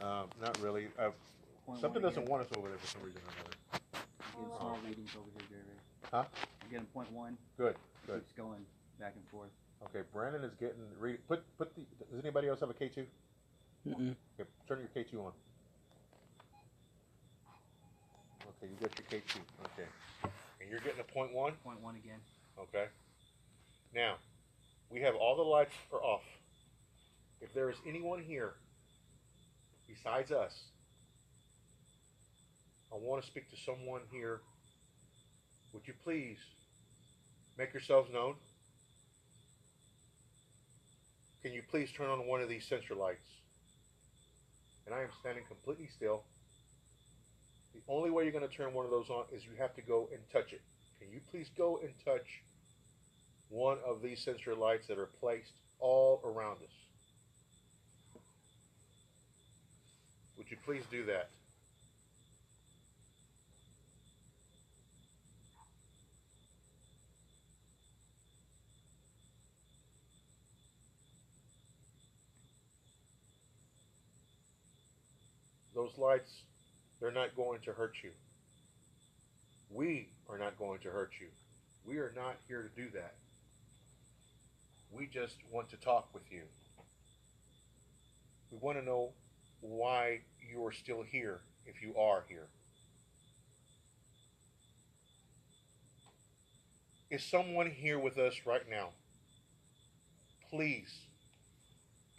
Not really. Something doesn't want us over there for some reason or another. Getting small readings over here, Jerry. Huh? I'm getting 0.1. Good. It keeps going back and forth. Okay, Brandon is getting put the. Does anybody else have a K2? Mm-mm. Okay, turn your K2 on. Okay, you got your K2. Okay, and you're getting a 0.1. 0.1 again. Okay. Now, we have all the lights are off. If there is anyone here besides us, I want to speak to someone here. Would you please make yourselves known? Can you please turn on one of these sensor lights? And I am standing completely still. The only way you're going to turn one of those on is you have to go and touch it. Can you please go and touch one of these sensor lights that are placed all around us? Would you please do that? Those lights, they're not going to hurt you. We are not going to hurt you. We are not here to do that. We just want to talk with you. We want to know why you are still here if you are here. Is someone here with us right now? Please,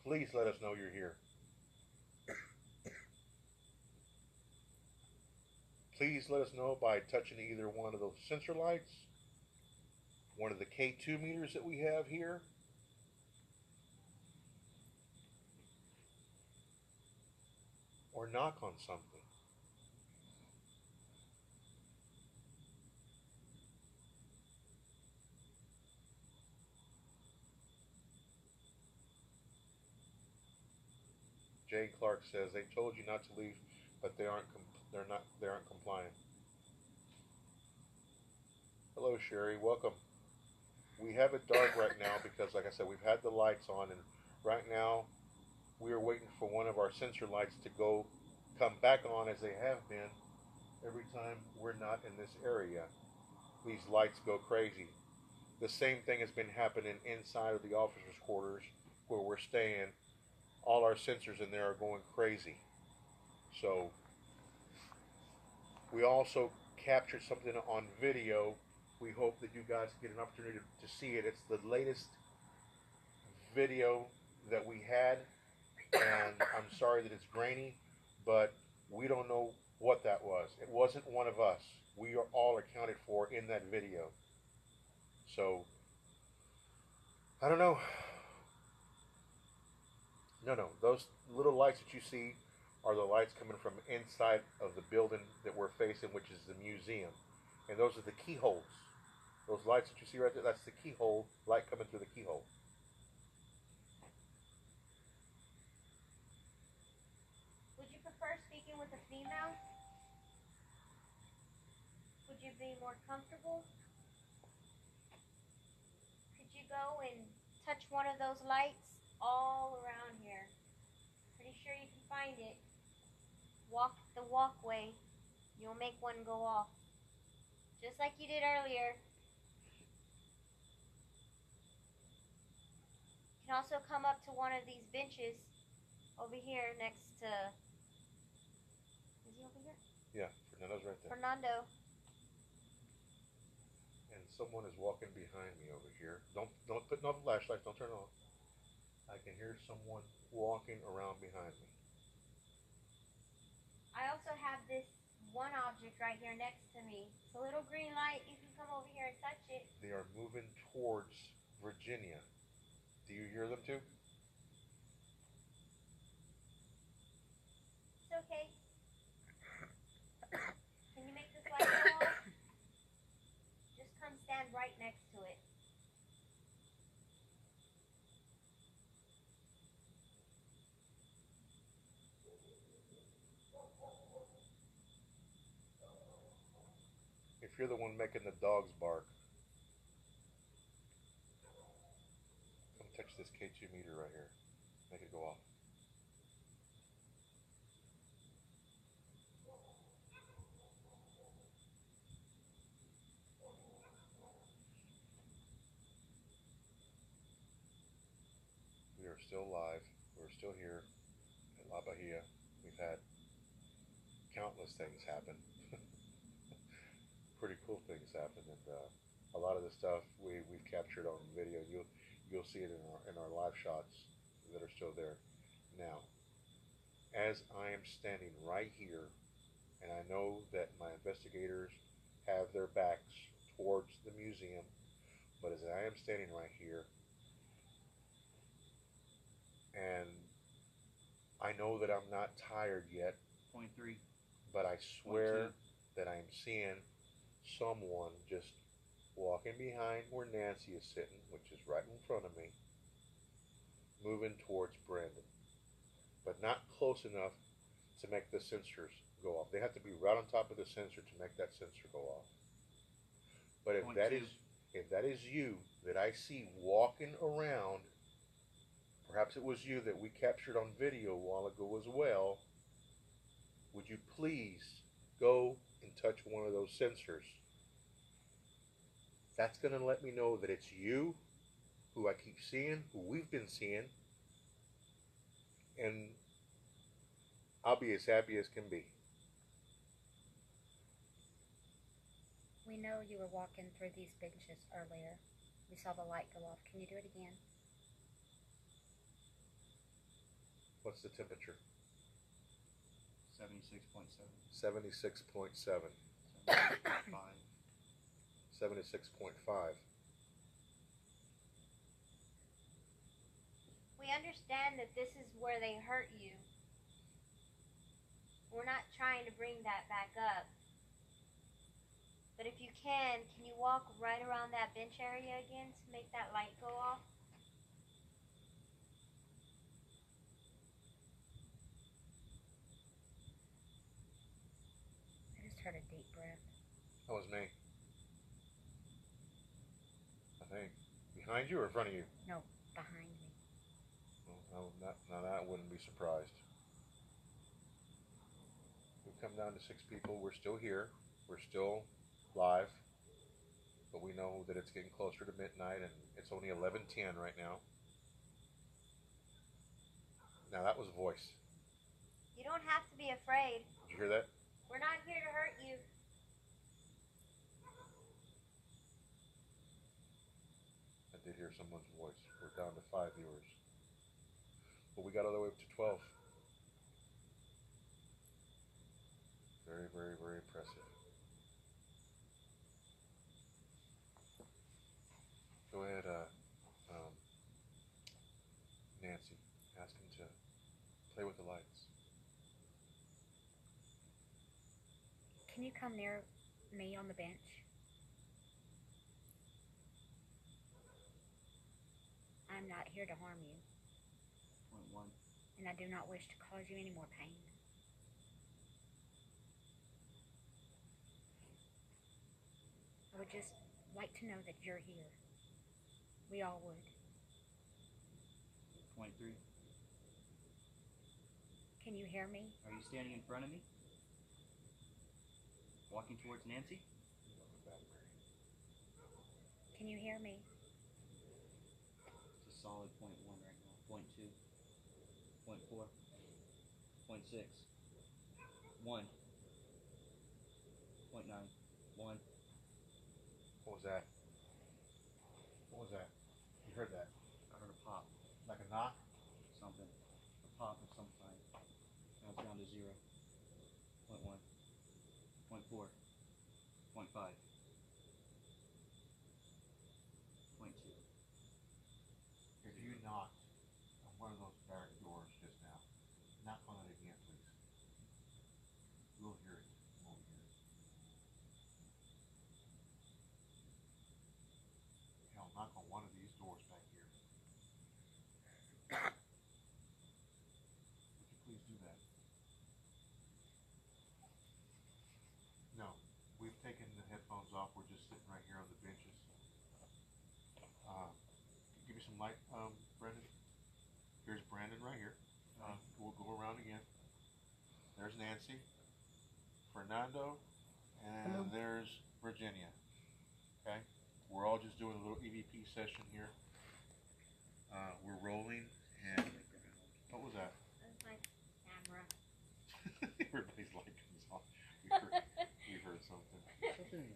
please let us know you're here. Please let us know by touching either one of those sensor lights, one of the K2 meters that we have here, or knock on something. Jay Clark says they told you not to leave, but they aren't complying. Hello, Sherry. Welcome. We have it dark right now because, like I said, we've had the lights on, and right now we are waiting for one of our sensor lights to come back on as they have been. Every time we're not in this area, these lights go crazy. The same thing has been happening inside of the officers' quarters where we're staying. All our sensors in there are going crazy. So we also captured something on video. We hope that you guys get an opportunity to see it. It's the latest video that we had, and I'm sorry that it's grainy, but we don't know what that was. It wasn't one of us. We are all accounted for in that video. So, I don't know. No. Those little lights that you see are the lights coming from inside of the building that we're facing, which is the museum. And those are the keyholes. Those lights that you see right there, that's the keyhole, light coming through the keyhole. Would you prefer speaking with a female? Would you be more comfortable? Could you go and touch one of those lights all around here? Pretty sure you can find it. Walk the walkway. You'll make one go off. Just like you did earlier. You can also come up to one of these benches over here next to... Is he over here? Yeah, Fernando's right there. Fernando. And someone is walking behind me over here. Don't put no flashlights, don't turn it on. I can hear someone walking around behind me. I also have this one object right here next to me. It's a little green light. You can come over here and touch it. They are moving towards Virginia. Do you hear them too? It's okay. Can you make this light go off? Just come stand right next to it. If you're the one making the dogs bark, come touch this K2 meter right here. Make it go off. still live. We're still here in La Bahia. We've had countless things happen. Pretty cool things happen, and a lot of the stuff we've captured on video. You'll see it in our live shots that are still there now. As I am standing right here, and I know that my investigators have their backs towards the museum, but as I am standing right here, and I know that I'm not tired yet, Point 3. but I swear that I'm seeing someone just walking behind where Nancy is sitting, which is right in front of me, moving towards Brandon, but not close enough to make the sensors go off. They have to be right on top of the sensor to make that sensor go off. But if Point that two. if that is you that I see walking around, perhaps it was you that we captured on video a while ago as well, would you please go and touch one of those sensors? That's going to let me know that it's you, who I keep seeing, who we've been seeing, and I'll be as happy as can be. We know you were walking through these benches earlier. We saw the light go off. Can you do it again? What's the temperature? 76.7. 76.7. 76.5. 76.5. We understand that this is where they hurt you. We're not trying to bring that back up. But if you can you walk right around that bench area again to make that light go off? I just heard a deep breath. That was me. I think. Behind you or in front of you? No, behind me. Well, now that I wouldn't be surprised. We've come down to 6 people. We're still here. We're still live. But we know that it's getting closer to midnight, and it's only 11:10 right now. Now that was a voice. You don't have to be afraid. Did you hear that? We're not here to hurt you. I did hear someone's voice. We're down to 5 viewers. But we got all the way up to 12. Very, very, very impressive. Go ahead, Nancy. Ask him to play with the lights. Can you come near me on the bench? I'm not here to harm you, Point 1. and I do not wish to cause you any more pain. I would just like to know that you're here. We all would. Point 3. Can you hear me? Are you standing in front of me? Walking towards Nancy? Can you hear me? It's a solid point 1 right now. Point 2. Point 4. Point 6. 1. Point 9. 1. What was that? What was that? You heard that? I heard a pop. Like a knock? Something. A pop of some kind. Now it's down to 0. Point 1. Point 4. Point 5. Point 2. If you knocked on one of those barrack doors just now, knock on it again, please. We'll hear it. We'll hear it. Hell, knock on one of these doors back here. Would you please do that? No, we've taken the headphones off. We're just sitting right here on the benches. Give me some light, Brandon. Here's Brandon right here. We'll go around again. There's Nancy, Fernando, and there's Virginia. Okay? We're all just doing a little EVP session here. We're rolling And what was that? That's my camera. Everybody's like, we heard something.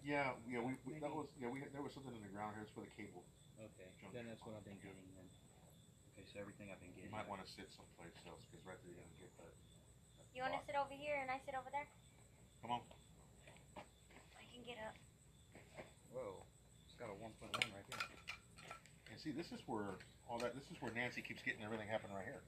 Yeah, there was something in the ground here. It's for the cable. Okay, then that's what I've been getting then. Okay, so everything I've been You getting. might want to sit someplace else because right there you're gonna get that. You want to sit over here and I sit over there? Come on. I can get up. Whoa, it's got a 1.1 right here. And see, this is where Nancy keeps getting everything happen right here.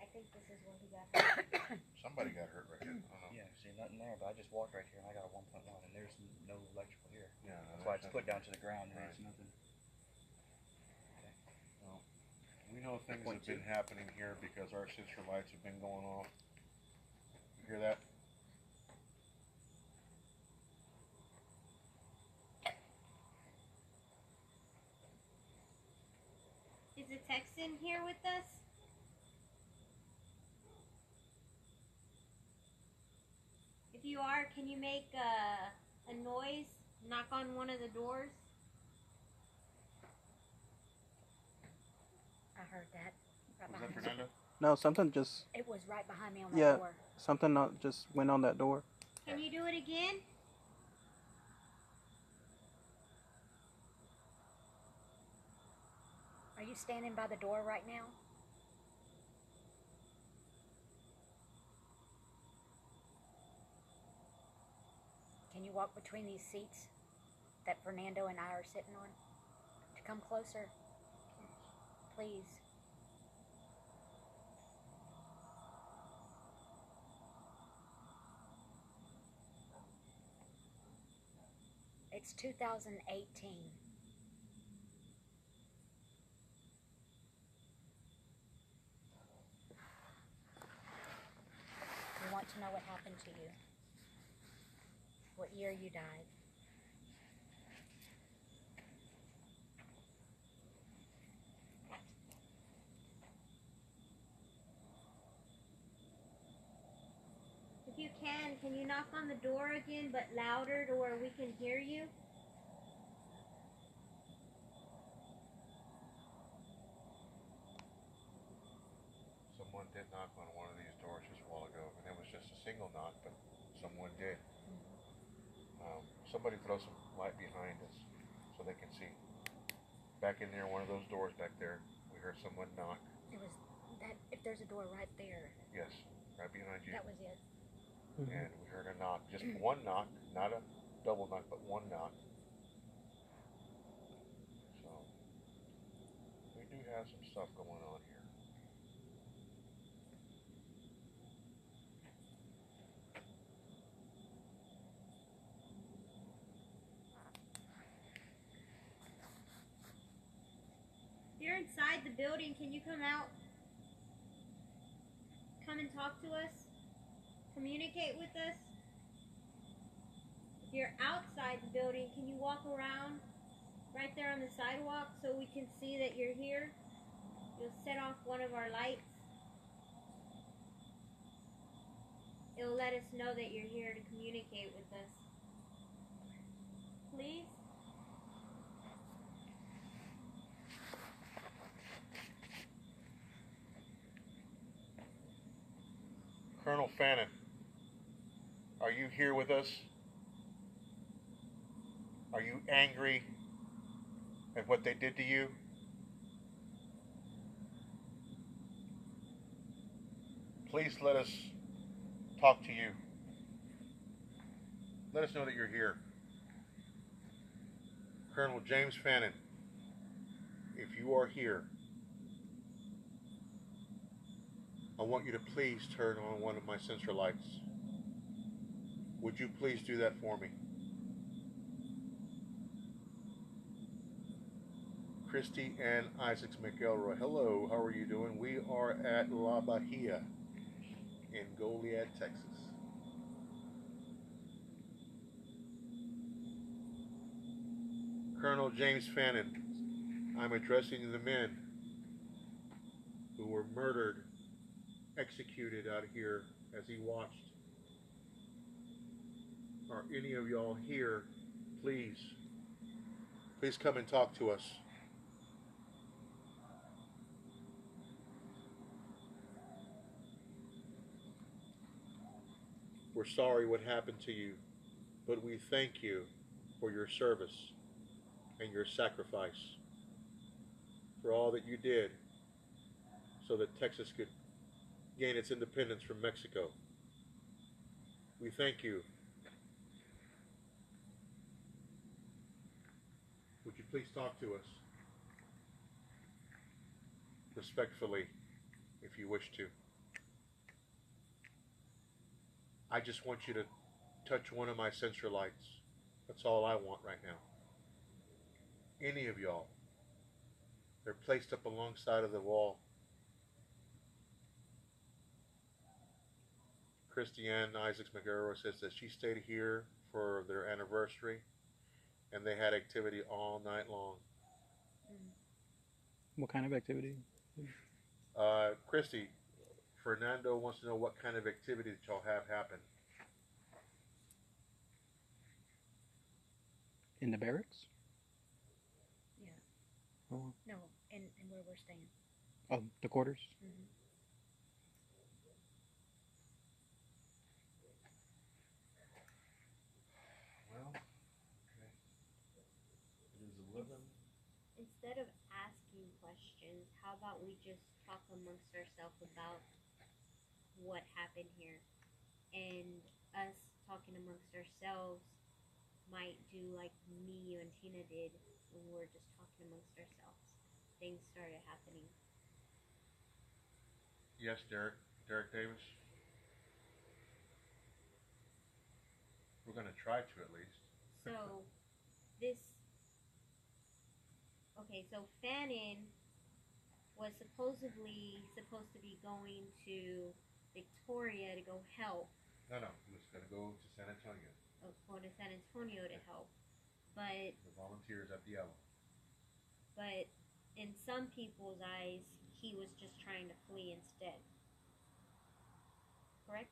I think this is where he got hurt. Somebody got hurt right here. I don't know. Yeah, see, nothing there, but I just walked right here and I got a 1.1, and there's no electrical here. Yeah, That's why it's put down to the ground. Right. There's nothing. Well, we know things have been happening here because our sensor lights have been going off. You hear that? Is the Texan here with us? If you are, can you make a noise? Knock on one of the doors? I heard that. Right Was behind that me. Fernando? No, something just It was right behind me on that Yeah. door. something just went on that door. Can you do it again? Are you standing by the door right now? Can you walk between these seats that Fernando and I are sitting on? To come closer, please. It's 2018. We want to know what happened to you. What year you died. If you can you knock on the door again, but louder to where we can hear you? Someone did knock on one of these doors just a while ago, and it was just a single knock, but someone did. Somebody throw some light behind us so they can see. Back in there, one of those doors back there, we heard someone knock. It was that, if there's a door right there, Yes, right behind you. that was it. And we heard a knock, just one knock, not a double knock, but one knock. So, we do have some stuff going on here. If you're inside the building, can you come out? Come and talk to us? Communicate with us? If you're outside the building, can you walk around right there on the sidewalk so we can see that you're here? You'll set off one of our lights. It'll let us know that you're here to communicate with us. Please? Colonel Fannin, are you here with us? Are you angry at what they did to you? Please let us talk to you. Let us know that you're here. Colonel James Fannin, if you are here, I want you to please turn on one of my sensor lights. Would you please do that for me? Christy Ann Isaacs McElroy. Hello, how are you doing? We are at La Bahia in Goliad, Texas. Colonel James Fannin, I'm addressing the men who were murdered, executed out here as he watched. Are any of y'all here? Please come and talk to us. We're sorry what happened to you, but we thank you for your service and your sacrifice, for all that you did so that Texas could gain its independence from Mexico. We thank you. Would you please talk to us? Respectfully, if you wish to. I just want you to touch one of my sensor lights. That's all I want right now. Any of y'all. They're placed up alongside of the wall. Christiane Isaacs McGarrow says that she stayed here for their anniversary and they had activity all night long. What kind of activity? Christy, Fernando wants to know what kind of activity that y'all have happen. In the barracks? Yeah. Oh, No, in where we're staying. oh, the quarters? Mm-hmm. Well, okay. It is 11. Instead of asking questions, how about we just talk amongst ourselves about what happened here? And us talking amongst ourselves might do like me, you, and Tina did when we were just talking amongst ourselves. Things started happening. Yes, Derek. Derek Davis. We're going to try to at least. So, this. Okay, so Fannin was supposedly supposed to be going to Victoria to go help. No, he was going to go to San Antonio. Going to San Antonio to help. But The volunteers at the Alamo. but in some people's eyes, he was just trying to flee instead. Correct?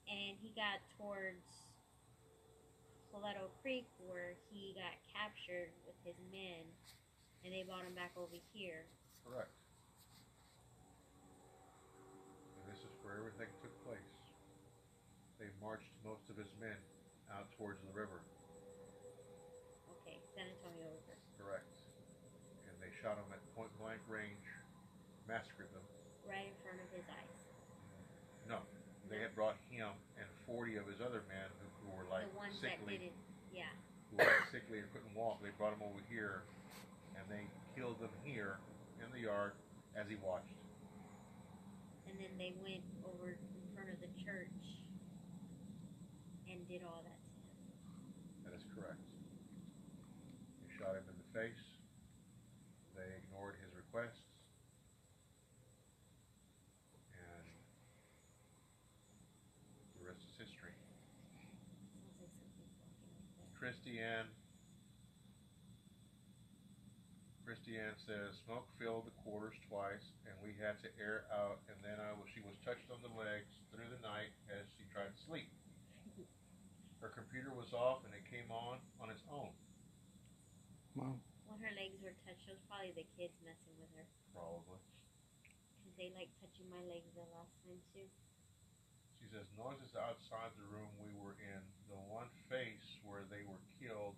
And he got towards Coleto Creek where he got captured with his men and they brought him back over here. Correct. And this is where everything took place. They marched most of his men out towards the river. Okay, San Antonio River. Correct. And they shot them at point blank range, massacred them. Right in front of his eyes. No, they had brought him and 40 of his other men who were like The ones sickly, that didn't, yeah. who were like sickly and couldn't walk. They brought him over here, and they killed them here in the yard as he watched. And then they went over in front of the church and did all that to him. That is correct. They shot him in the face. They ignored his requests. And the rest is history. Sounds like something's walking like that. Christiane says smoke filled the quarters twice, and we had to air out. And then she was touched on the legs through the night as she tried to sleep. Her computer was off, and it came on its own. Wow. When her legs were touched, it was probably the kids messing with her. Probably. Because they like touching my legs the last time too. She says noises outside the room we were in. The one face where they were killed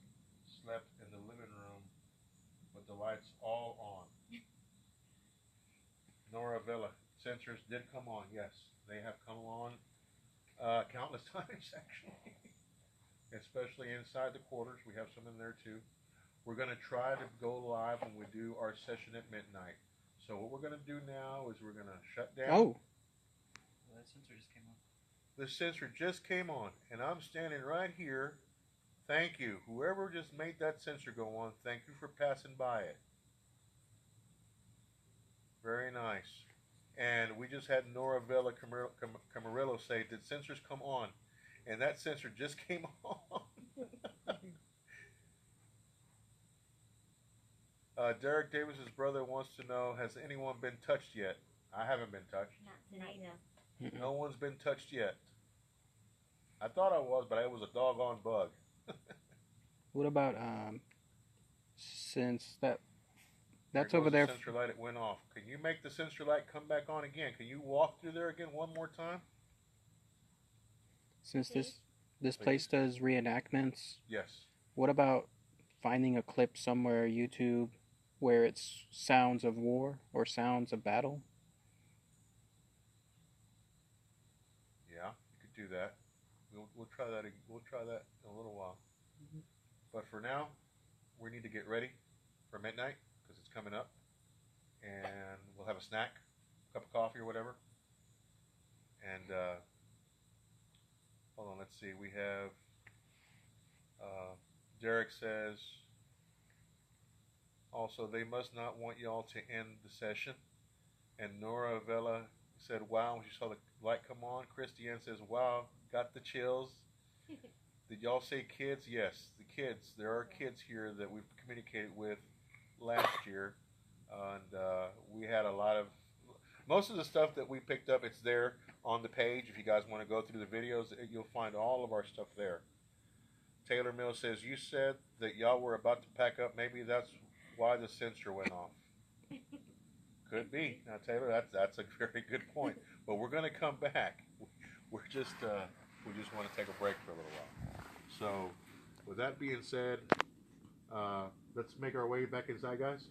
slept in the living room with the lights all on. Nora Villa, sensors did come on, yes. They have come on countless times, actually. Especially inside the quarters. We have some in there, too. We're going to try to go live when we do our session at midnight. So what we're going to do now is we're going to shut down. Oh, Well, that sensor just came on. The sensor just came on, and I'm standing right here. Thank you. Whoever just made that sensor go on, thank you for passing by it. Very nice. And we just had Nora Villa Camarillo say, did sensors come on? And that sensor just came on. Derek Davis's brother wants to know, has anyone been touched yet? I haven't been touched. Not today, no. No one's been touched yet. I thought I was, but it was a doggone bug. what about since that's There over goes there? The sensor light, it went off. Can you make the sensor light come back on again? Can you walk through there again one more time? Since See? this place does reenactments, Yes. what about finding a clip somewhere YouTube where it's sounds of war or sounds of battle? Yeah, you could do that. We'll try that. We'll try that in a little while. But for now, we need to get ready for midnight because it's coming up, and we'll have a snack, a cup of coffee or whatever. And hold on, let's see. We have Derek says also they must not want y'all to end the session. And Nora Vela said, "Wow!" when she saw the light come on. Christiane says, "Wow, got the chills." Did y'all say kids? Yes, the kids. There are kids here that we've communicated with last year, and we had a lot of. Most of the stuff that we picked up, it's there on the page. If you guys want to go through the videos, you'll find all of our stuff there. Taylor Mills says, "You said that y'all were about to pack up. Maybe that's why the sensor went off." Could be. Now, Taylor, that's a very good point. But we're going to come back. We're just we just want to take a break for a little while. So, with that being said, let's make our way back inside, guys.